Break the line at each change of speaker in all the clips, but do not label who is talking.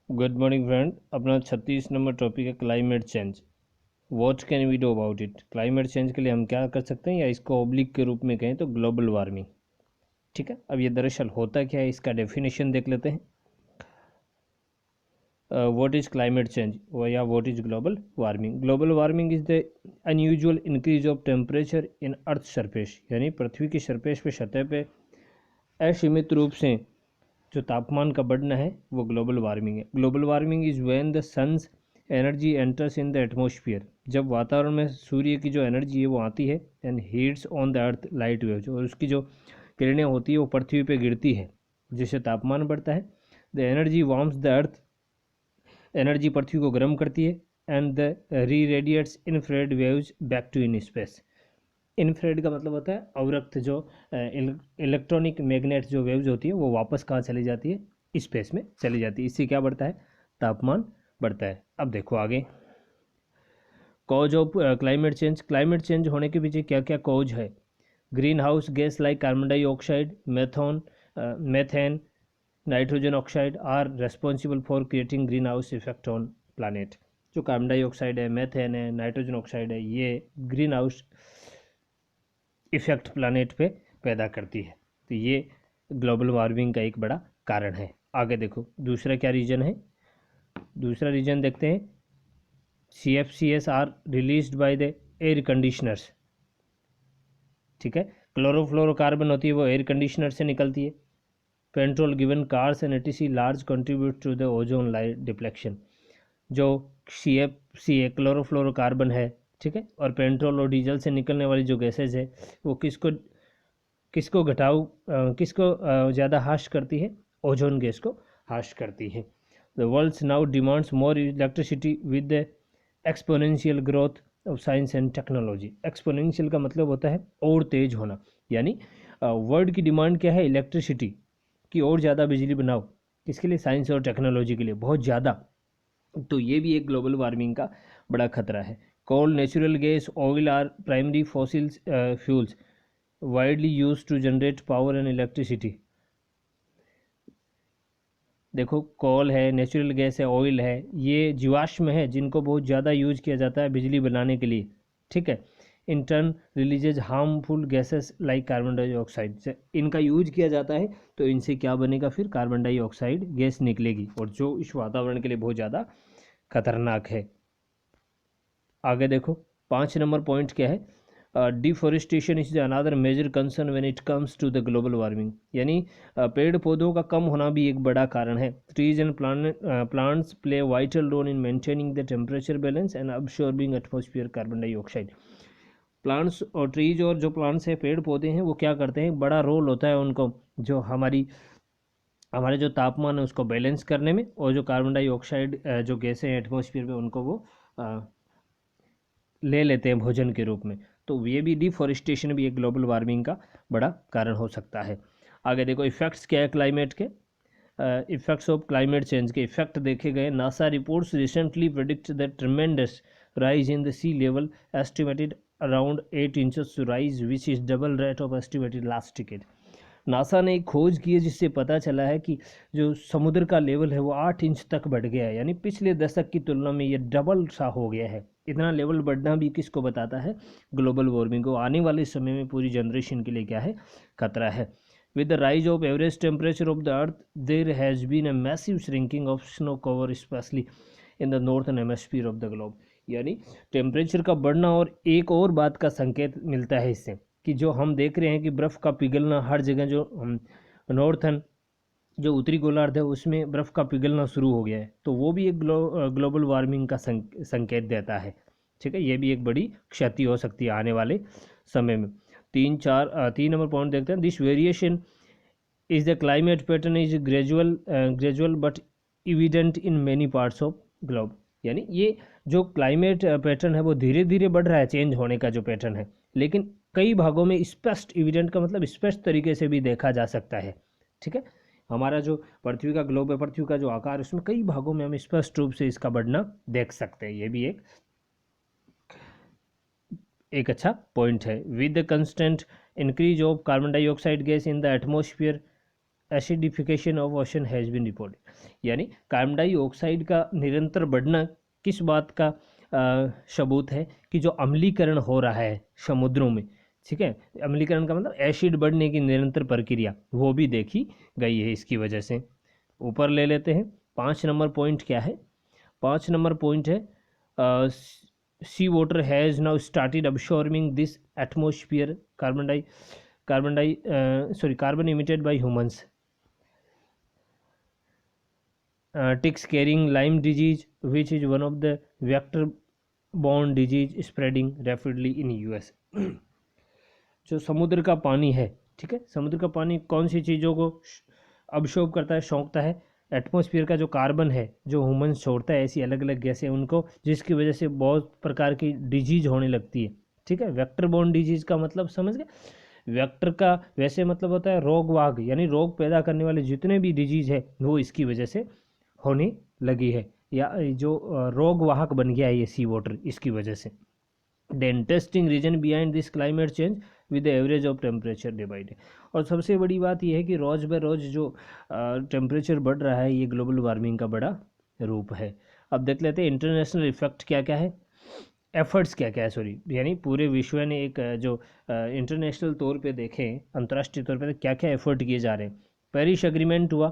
Good morning friend. अपना 36 number topic है climate change. What can we do about it. Climate change के लिए हम क्या कर सकते हैं, या इसको ऑब्लिक के रूप में कहें तो ग्लोबल वार्मिंग। ठीक है, अब ये दरअसल होता क्या है, इसका डेफिनेशन देख लेते हैं। व्हाट इज क्लाइमेट चेंज या what is global warming. Global warming is the unusual increase of temperature in earth surface, यानी पृथ्वी की सरफेस पे, सतह पे असीमित रूप से जो तापमान का बढ़ना है वो ग्लोबल वार्मिंग है। Global warming is when the sun's energy enters in the atmosphere, जब वातावरण में सूर्य की जो एनर्जी है वो आती है and heats on the earth light waves, और उसकी जो किरणें होती है वो पृथ्वी पे गिरती है, जिससे तापमान बढ़ता है। The energy warms the earth, energy पृथ्वी को गर्म करती है। And the reradiates infrared waves back to in space. Infrared का मतलब होता है अवरक्त, जो इलेक्ट्रॉनिक मैग्नेट जो वेव्स होती है वो वापस कहाँ चली जाती है, स्पेस में चली जाती है। इससे क्या बढ़ता है, तापमान बढ़ता है। अब देखो आगे, cause of climate change. Climate change होने के पीछे क्या क्या कॉज है। Green house gas like carbon dioxide, methane, nitrogen oxide are responsible for creating green house effect on planet. जो कार्बन डाइऑक्साइड है, मेथेन है, नाइट्रोजन ऑक्साइड है, ये ग्रीन हाउस इफेक्ट प्लानट पे पैदा करती है। तो ये ग्लोबल वार्मिंग का एक बड़ा कारण है। आगे देखो दूसरा क्या रीजन है। दूसरा रीजन देखते हैं, CFCs are released by the air conditioners. ठीक है, क्लोरोफ्लोरोकार्बन होती है वो एयर कंडीशनर से निकलती है। Petrol given cars and etc large contribute to the ozone layer depletion. जो CFC है, क्लोरोफ्लोरोकार्बन है, ठीक है, और पेट्रोल और डीजल से निकलने वाली जो गैसेज है वो किसको किसको घटाऊ किसको ज़्यादा हाश करती है, ओजोन गैस को हाश करती है। The world's now demands more electricity with the exponential growth of science and technology. Exponential का मतलब होता है और तेज होना, यानी वर्ल्ड की डिमांड क्या है, इलेक्ट्रिसिटी की और ज़्यादा बिजली बनाओ। किसके लिए, साइंस और टेक्नोलॉजी के लिए, बहुत ज़्यादा। तो ये भी एक ग्लोबल वार्मिंग का बड़ा खतरा है। Coal, natural gas, oil are primary fossil fuels widely use to generate power and electricity. देखो कोल है, नेचुरल गैस है, ऑयल है, ये जीवाश्म है जिनको बहुत ज़्यादा यूज किया जाता है बिजली बनाने के लिए। ठीक है, in turn releases harmful gases like carbon dioxide. से इनका यूज किया जाता है तो इनसे क्या बनेगा, फिर कार्बन डाइऑक्साइड गैस निकलेगी, और जो इस वातावरण के लिए बहुत ज़्यादा खतरनाक है। आगे देखो 5 नंबर पॉइंट क्या है, deforestation is another major concern when it comes to the global warming. यानी पेड़ पौधों का कम होना भी एक बड़ा कारण है। Trees and plants play vital role in maintaining the temperature balance and absorbing atmosphere carbon dioxide. Plants और ट्रीज और जो प्लांट्स है, पेड़ पौधे हैं, वो क्या करते हैं, बड़ा रोल होता है उनको, जो हमारे जो तापमान है उसको बैलेंस करने में, और जो कार्बन डाइऑक्साइड जो गैसें हैं एटमॉस्फेयर में उनको वो ले लेते हैं भोजन के रूप में। तो ये भी डिफॉरेस्टेशन भी एक ग्लोबल वार्मिंग का बड़ा कारण हो सकता है। आगे देखो इफेक्ट्स क्या है क्लाइमेट के। इफेक्ट्स ऑफ क्लाइमेट चेंज के इफेक्ट देखे गए। NASA reports recently predict the ट्रेमेंडस rise in the sea level, estimated around 8 inches to rise, which is double rate of estimated last decade। NASA ने एक खोज की है जिससे पता चला है कि जो समुद्र का लेवल है वो 8 इंच तक बढ़ गया है, यानी पिछले दशक की तुलना में ये डबल सा हो गया है। इतना लेवल बढ़ना भी किसको बताता है, ग्लोबल वार्मिंग को। आने वाले समय में पूरी जनरेशन के लिए क्या है, खतरा है। With the rise of average temperature of the earth, there has been a massive shrinking of snow cover, especially in the northern hemisphere of the globe। यानी टेम्परेचर का बढ़ना, और एक और बात का संकेत मिलता है इससे, कि जो हम देख रहे हैं कि बर्फ़ का पिघलना हर जगह, जो नॉर्थन जो उत्तरी गोलार्ध है उसमें बर्फ़ का पिघलना शुरू हो गया है, तो वो भी एक ग्लोबल वार्मिंग का संकेत देता है। ठीक है, ये भी एक बड़ी क्षति हो सकती है आने वाले समय में। 3 नंबर पॉइंट देखते हैं। This variation is the climate pattern is gradual but evident in many parts of globe. यानी ये जो क्लाइमेट पैटर्न है वो धीरे धीरे बढ़ रहा है, चेंज होने का जो पैटर्न है, लेकिन कई भागों में स्पष्ट, इविडेंट का मतलब स्पष्ट तरीके से भी देखा जा सकता है। ठीक है, हमारा जो पृथ्वी का ग्लोब है, पृथ्वी का जो आकार है, उसमें कई भागों में हम स्पष्ट रूप से इसका बढ़ना देख सकते हैं। ये भी एक अच्छा पॉइंट है। With the constant increase of carbon dioxide gas in the atmosphere, acidification of ocean has been reported, यानी कार्बन डाइऑक्साइड का निरंतर बढ़ना किस बात का सबूत है कि जो अम्लीकरण हो रहा है समुद्रों में, ठीक है, अम्लीकरण का मतलब एसिड बढ़ने की निरंतर प्रक्रिया, वो भी देखी गई है इसकी वजह से। ऊपर ले लेते हैं 5 नंबर पॉइंट क्या है। 5 नंबर पॉइंट है sea water has now started absorbing this atmosphere carbon emitted by humans, ticks carrying Lyme disease, which is one of the vector-borne disease spreading rapidly in US। जो समुद्र का पानी है, ठीक है, समुद्र का पानी कौन सी चीज़ों को अब्सॉर्ब करता है, सोखता है, एटमॉस्फेयर का जो कार्बन है जो ह्यूमन छोड़ता है, ऐसी अलग अलग गैसें उनको, जिसकी वजह से बहुत प्रकार की डिजीज होने लगती है, ठीक है। वेक्टर बोर्न डिजीज का मतलब समझ गए, वेक्टर का वैसे मतलब होता है रोगवाहक, यानी रोग पैदा करने वाले जितने भी डिजीज है वो इसकी वजह से होने लगी है, या जो रोगवाहक बन गया है ये सी वाटर, इसकी वजह से। The interesting reason behind this climate change with the average of temperature day by day, और सबसे बड़ी बात यह है कि रोज़ ब रोज़ जो टेम्परेचर बढ़ रहा है ये ग्लोबल वार्मिंग का बड़ा रूप है। अब देख लेते हैं इंटरनेशनल इफेक्ट क्या क्या है, एफर्ट्स क्या क्या है, सॉरी, यानी पूरे विश्व ने एक जो इंटरनेशनल तौर पे देखें, अंतर्राष्ट्रीय तौर पे, तो क्या क्या एफर्ट किए जा रहे हैं। पेरिस एग्रीमेंट हुआ,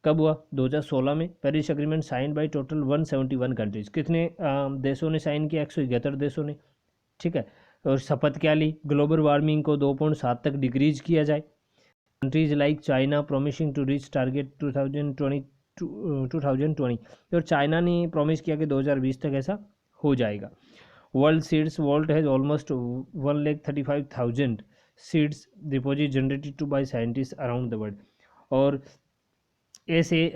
कब हुआ, 2016 में। Paris agreement sign by total 171 countries, कितने देशों ने साइन किया, 171 देशों ने, ठीक है। और शपथ क्या ली, ग्लोबल वार्मिंग को 2.7 तक डिक्रीज किया जाए। Countries like China promising to reach target 2020, और चाइना ने प्रॉमिस किया कि 2020 तक ऐसा हो जाएगा। World seeds vault has almost 135,000 seeds deposit generated to by scientist around the world, और ऐसे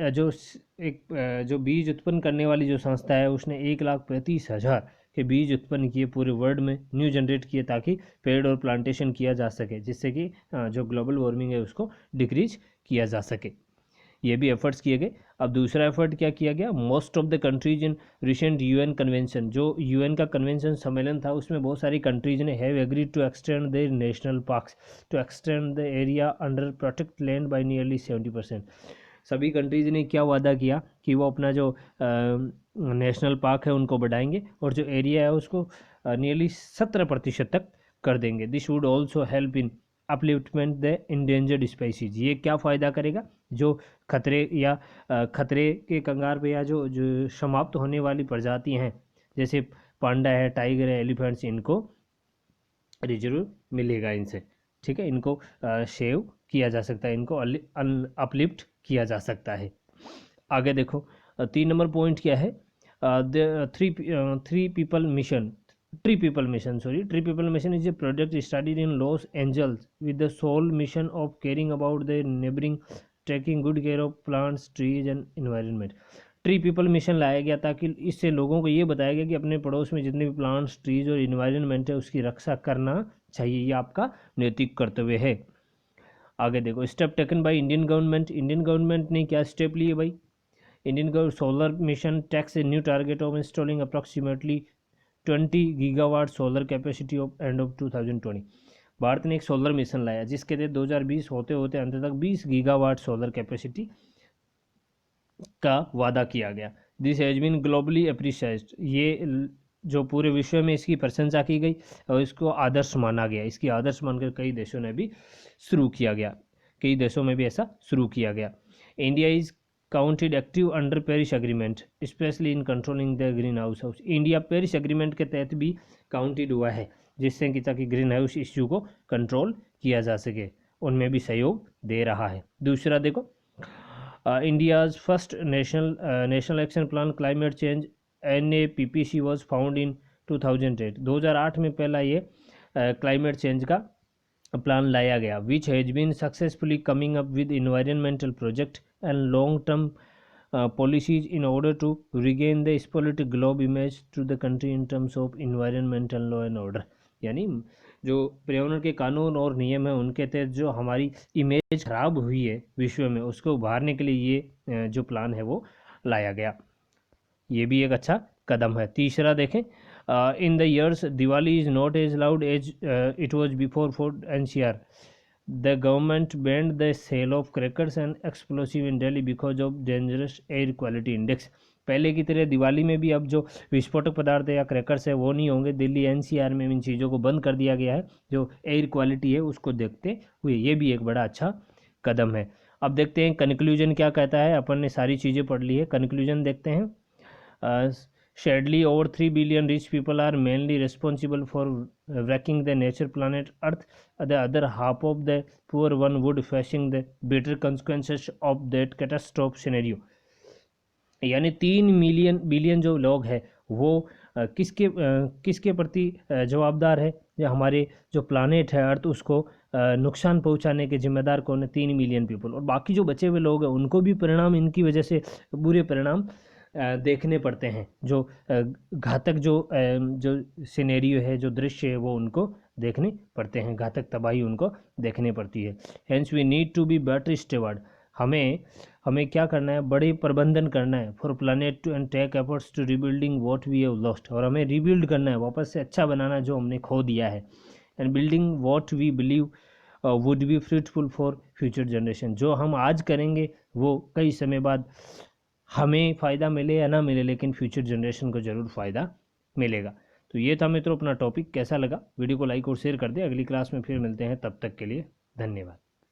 जो बीज उत्पन्न करने वाली जो संस्था है उसने 1,35,000 के बीज उत्पन्न किए पूरे वर्ल्ड में, न्यू जनरेट किए, ताकि पेड़ और प्लांटेशन किया जा सके, जिससे कि जो ग्लोबल वार्मिंग है उसको डिक्रीज किया जा सके। ये भी एफर्ट्स किए गए। अब दूसरा एफर्ट क्या किया गया, most of the countries in recent UN convention, जो यूएन का कन्वेंशन सम्मेलन था उसमें बहुत सारी कंट्रीज ने have agreed to extend their national parks to extend the area under protect land by nearly 70%। सभी कंट्रीज ने क्या वादा किया कि वो अपना जो नेशनल पार्क है उनको बढ़ाएंगे और जो एरिया है उसको नियरली 17% तक कर देंगे। This would also help in upliftment the endangered species. ये क्या फ़ायदा करेगा, जो खतरे या खतरे के कंगार पे या जो समाप्त होने वाली प्रजातियां हैं, जैसे पांडा है, टाइगर है, एलिफेंट्स, इनको रिजर्व मिलेगा इनसे, ठीक है, इनको सेव किया जा सकता है, इनको अपलिफ्ट किया जा सकता है। आगे देखो 3 नंबर पॉइंट क्या है, tree people mission is a project started in Los Angeles with the sole mission of caring about the neighbouring, taking good care of plants, trees and environment. Tree people mission लाया गया ताकि इससे लोगों को ये बताया गया कि अपने पड़ोस में जितने भी प्लांट्स, ट्रीज और इन्वायरमेंट है उसकी रक्षा करना चाहिए, ये आपका नैतिक कर्तव्य है। आगे देखो step taken by Indian government ने क्या स्टेप लिए भाई। Indian government solar mission takes a new target of installing approximately 20 gigawatt solar capacity of end of 2020। Bharat ने एक सोलर मिशन लाया जिसके तहत 2020 होते होते अंत तक 20 गीगावाट सोलर कैपेसिटी का वादा किया गया। This has been globally appreciated, ये जो पूरे विश्व में इसकी प्रशंसा की गई और इसको आदर्श माना गया, इसकी आदर्श मानकर कई देशों ने भी शुरू किया गया, कई देशों में भी ऐसा शुरू किया गया। India is counted active under Paris agreement specially in controlling the green house. India Paris agreement के तहत भी काउंटेड हुआ है, जिससे कि ताकि ग्रीन हाउस इश्यू को कंट्रोल किया जा सके, उनमें भी सहयोग दे रहा है। दूसरा देखो India's first national action plan climate change NAPPC was found in 2008। 2008 में पहला ये क्लाइमेट चेंज का प्लान लाया गया, which has been successfully coming up with environmental project and long term policies in order to regain the spotlight globe image to the country in terms of environmental law and order। यानी जो पर्यावरण के कानून और नियम है उनके तहत जो हमारी इमेज खराब हुई है विश्व में, उसको उभारने के लिए ये जो प्लान है वो लाया गया, ये भी एक अच्छा कदम है। तीसरा देखें in the years Diwali is not as loud as it was before for NCR। The government banned the sale of crackers and explosive in Delhi because of dangerous air quality index. पहले की तरह दिवाली में भी अब जो विस्फोटक पदार्थ है या क्रैकर्स है वो नहीं होंगे। दिल्ली एनसीआर में इन चीज़ों को बंद कर दिया गया है जो एयर क्वालिटी है उसको देखते हुए। ये भी एक बड़ा अच्छा कदम है। अब देखते हैं कंक्लूजन क्या कहता है। अपन ने सारी चीज़ें पढ़ ली है, कंक्लूजन देखते हैं। Sadly, over 3 billion rich people are mainly responsible for wrecking the nature planet Earth. The other half of the poor one would facing the bitter consequences of that catastrophe scenario. यानी 3 billion जो लोग हैं वो किसके प्रति जवाबदार है। जो हमारे जो प्लानेट है अर्थ उसको नुकसान पहुंचाने के जिम्मेदार कौन है? 3 मिलियन पीपल। और बाकी जो बचे हुए लोग हैं उनको भी परिणाम इनकी वजह से बुरे परिणाम देखने पड़ते हैं। जो घातक जो सिनेरियो है, जो दृश्य है वो उनको देखने पड़ते हैं, घातक तबाही उनको देखने पड़ती है। Hence we need to be better steward. हमें क्या करना है? बड़े प्रबंधन करना है for planet to and take efforts to rebuilding what we have lost. और हमें रिबिल्ड करना है, वापस से अच्छा बनाना जो हमने खो दिया है। And building what we believe would be fruitful for future generation. जो हम आज करेंगे वो कई समय बाद हमें फ़ायदा मिले या ना मिले, लेकिन फ्यूचर जनरेशन को ज़रूर फ़ायदा मिलेगा। तो ये था मित्रों अपना टॉपिक। कैसा लगा? वीडियो को लाइक और शेयर कर दें। अगली क्लास में फिर मिलते हैं, तब तक के लिए धन्यवाद।